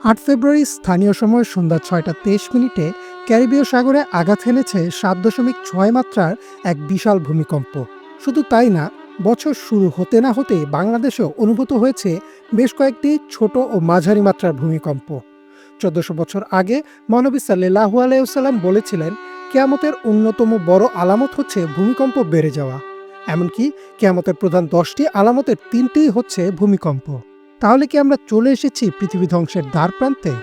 ৮ ফেব্রুয়ারি স্থানীয় সময় সন্ধ্যা ৬টা ২৩ মিনিটে ক্যারিবীয় সাগরে আঘাত হেনেছে ৭.৬ মাত্রার এক বিশাল ভূমিকম্প। শুধু তাই না, বছর শুরু হতে না হতে বাংলাদেশেও অনুভূত হয়েছে বেশ কয়েকটি ছোট ও মাঝারি মাত্রার ভূমিকম্প। ১৪০০ বছর আগে মহানবী সাল্লাল্লাহু আলাইহি ওয়াসাল্লাম বলেছিলেন, কিয়ামতের অন্যতম বড় আলামত হচ্ছে ভূমিকম্প বেড়ে যাওয়া। এমনকি কিয়ামতের প্রধান ১০টি আলামতের ৩টিই হচ্ছে ভূমিকম্প। তাহলে কি আমরা চলে এসেছি পৃথিবী ধ্বংসের দ্বার প্রান্তে?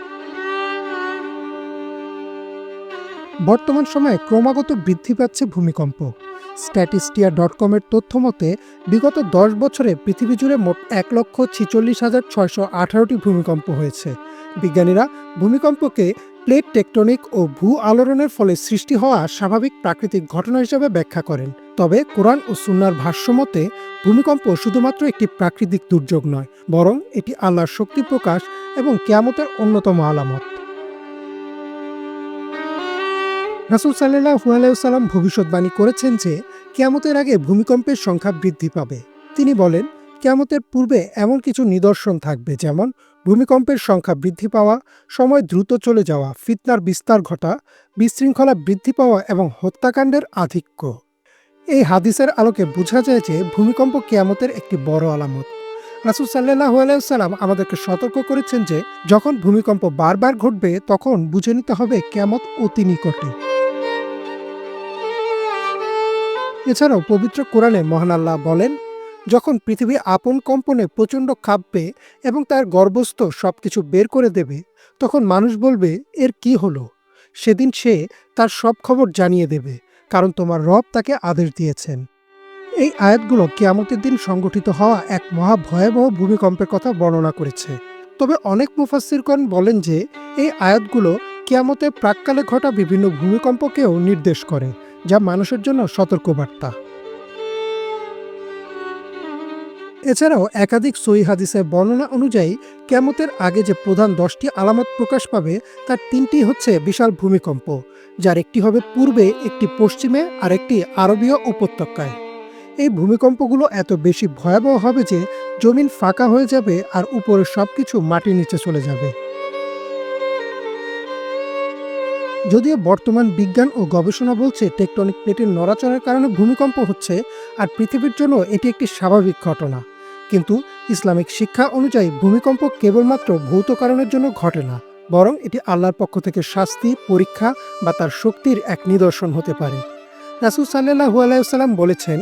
বর্তমান সময়ে ক্রমাগত বৃদ্ধি পাচ্ছে ভূমিকম্প। স্ট্যাটিস্টিয়া.com এর তথ্য মতে বিগত ১০ বছরে পৃথিবী জুড়ে মোট ১,৪৬,৬১৮টি ভূমিকম্প হয়েছে। বিজ্ঞানীরা ভূমিকম্পকে প্লেট টেকটনিক ও ভূ আলোড়নের ফলে সৃষ্টি হওয়া স্বাভাবিক প্রাকৃতিক ঘটনা হিসেবে ব্যাখ্যা করেন। তবে কোরআন ও সুন্নাহর ভাষ্য মতে ভূমিকম্প শুধুমাত্র একটি প্রাকৃতিক দুর্যোগ নয়, বরং এটি আল্লাহর শক্তি প্রকাশ এবং কিয়ামতের অন্যতম আলামত। রাসূল সাল্লাল্লাহু আলাইহি ওয়াসাল্লাম ভবিষ্যদ্বাণী করেছেন যে কিয়ামতের আগে ভূমিকম্পের সংখ্যা বৃদ্ধি পাবে। তিনি বলেন, কিয়ামতের পূর্বে এমন কিছু নিদর্শন থাকবে, যেমন ভূমিকম্পের সংখ্যা বৃদ্ধি পাওয়া, সময় দ্রুত চলে যাওয়া, ফিতনার বিস্তার ঘটা, বিশৃঙ্খলা বৃদ্ধি পাওয়া এবং হত্যাকাণ্ডের আধিক্য। এই হাদিসের আলোকে বোঝা যায় যে ভূমিকম্প কিয়ামতের একটি বড় আলামত। রাসূল সাল্লাল্লাহু আলাইহি ওয়াসাল্লাম আমাদেরকে সতর্ক করেছেন যে যখন ভূমিকম্প বারবার ঘটবে তখন বুঝে নিতে হবে কিয়ামত অতি নিকটে। এছাড়াও পবিত্র কোরআনে মহান আল্লাহ বলেন, যখন পৃথিবী আপন কম্পনে প্রচণ্ড কাঁপবে এবং তার গর্ভস্থ সবকিছু বের করে দেবে, তখন মানুষ বলবে, এর কি হলো? সেদিন সে তার সব খবর জানিয়ে দেবে, কারণ তোমার রব তাকে আদেশ দিয়েছেন। এই আয়াতগুলো কিয়ামতের দিন সংঘটিত হওয়া এক মহা ভয়াবহ ভূমিকম্পের কথা বর্ণনা করেছে। তবে অনেক মুফাসসিরগণ বলেন যে এই আয়াতগুলো কিয়ামতের প্রাক্কালে ঘটা বিভিন্ন ভূমিকম্পকেও নির্দেশ করে, যা মানুষের জন্য সতর্কবার্তা। এছাড়াও একাধিক সহিহ হাদিসের বর্ণনা অনুযায়ী কিয়ামতের আগে যে প্রধান 10টি আলামত প্রকাশ পাবে তার 3টি হচ্ছে বিশাল ভূমিকম্প, যার একটি হবে পূর্বে, একটি পশ্চিমে আর একটি আরবীয় উপত্যকায়। এই ভূমিকম্পগুলো এত বেশি ভয়াবহ হবে যে জমিন ফাঁকা হয়ে যাবে আর উপরের সবকিছু মাটির নিচে চলে যাবে। যদিও বর্তমান বিজ্ঞান ও গবেষণা বলছে টেকটনিক প্লেটের নড়াচড়ার কারণে ভূমিকম্প হচ্ছে আর পৃথিবীর জন্য এটি একটি স্বাভাবিক ঘটনা, কিন্তু ইসলামিক শিক্ষা অনুযায়ী ভূমিকম্প কেবলমাত্র ভৌত কারণের জন্য ঘটে না, বরং এটি আল্লাহর পক্ষ থেকে শাস্তি, পরীক্ষা বা তার শক্তির এক নিদর্শন হতে পারে। রাসূল সাল্লাল্লাহু আলাইহি ওয়াসাল্লাম বলেছেন,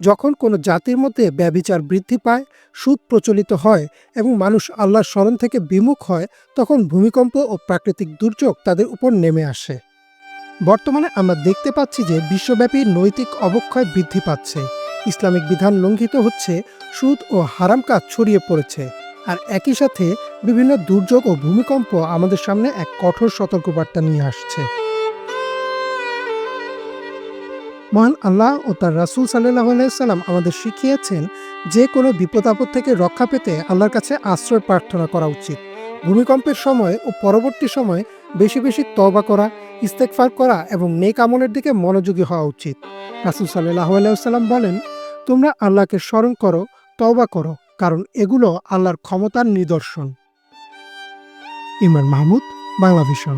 যখন কোনো জাতির মধ্যে ব্যভিচার বৃদ্ধি পায়, সুদ প্রচলিত হয় এবং মানুষ আল্লাহর স্মরণ থেকে বিমুখ হয়, তখন ভূমিকম্প ও প্রাকৃতিক দুর্যোগ তাদের উপর নেমে আসে। বর্তমানে আমরা দেখতে পাচ্ছি যে বিশ্বব্যাপী নৈতিক অবক্ষয় বৃদ্ধি পাচ্ছে, ইসলামিক বিধান লঙ্ঘিত হচ্ছে, সুদ ও হারাম কাজ ছড়িয়ে পড়েছে, আর একই সাথে বিভিন্ন দুর্যোগ ও ভূমিকম্প আমাদের সামনে এক কঠোর সতর্কবার্তা নিয়ে আসছে। মহান আল্লাহ ও তার রাসূল সাল্লাল্লাহু আলাইহি সাল্লাম আমাদের শিখিয়েছেন যে কোনো বিপদ আপদ থেকে রক্ষা পেতে আল্লাহর কাছে আশ্রয় প্রার্থনা করা উচিত। ভূমিকম্পের সময় ও পরবর্তী সময় বেশি বেশি তওবা করা, ইস্তেগফার করা এবং নেক আমলের দিকে মনোযোগী হওয়া উচিত। রাসূল সাল্লাল্লাহু আলাইহি সাল্লাম বলেন, তোমরা আল্লাহকে স্মরণ করো, তওবা করো, কারণ এগুলো আল্লাহর ক্ষমতার নিদর্শন। ইমরান মাহমুদ, বাংলা ভিশন।